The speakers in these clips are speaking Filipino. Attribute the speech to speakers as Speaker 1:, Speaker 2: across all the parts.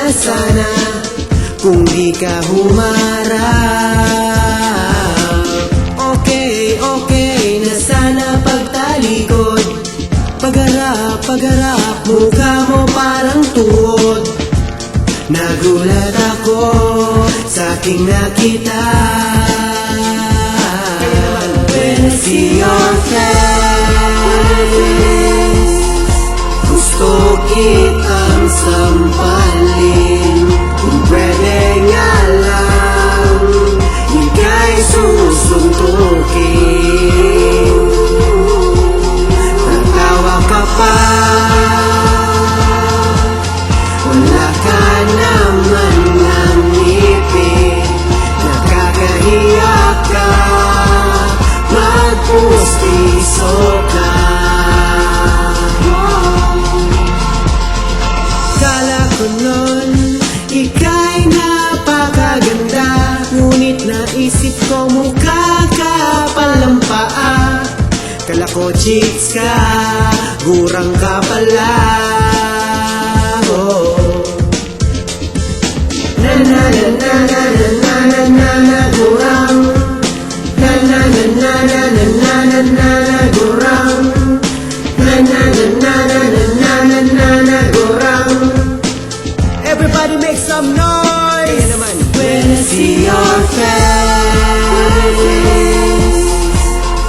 Speaker 1: na sana kung di ka humarap. Okay, okay na sana pagtalikod. Pagharap, pagharap, mukha mo parang tuod. Nagulat ako sa aking nakita. When I see your face, gusto kitang sampalin. Kung pwede nga lang, ika'y susuntukin. Tatawa ka pa, wala ka naman ng ngipin. Nakakahiya ka, magpustiso ka. Kala ko nun, ika'y napakaganda, ngunit naisip ko mukha ka palang paa. Kala ko chicks ka, gurang ka pala. Oh. Na na na na na na na na na gurang. Na na na na na na na na na na gurang. Na na na na na na na na na na gurang. Everybody make some noise. When I see your face,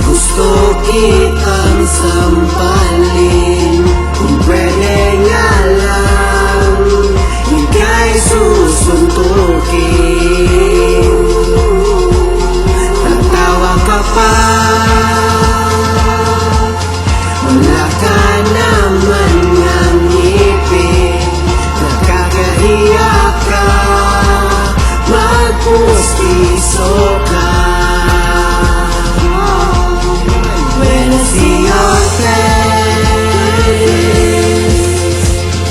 Speaker 1: gusto kitang sampalin. Kung pwede nga lang, ika'y susuntukin. Tatawa ka pa, wala ka naman ng ngipin. Nakakahiya ka, magpustiso ka. When I see your face,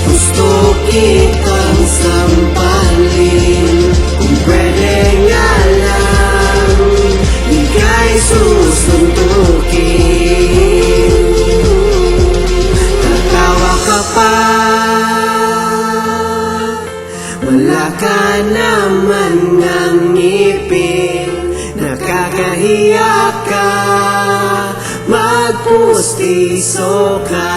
Speaker 1: gusto kitang sampalin. Kung pwede nga lang, ika'y susuntukin. Tatawa ka pa, wala ka naman ng ngipin. Nakakahiya ka, magpustiso ka.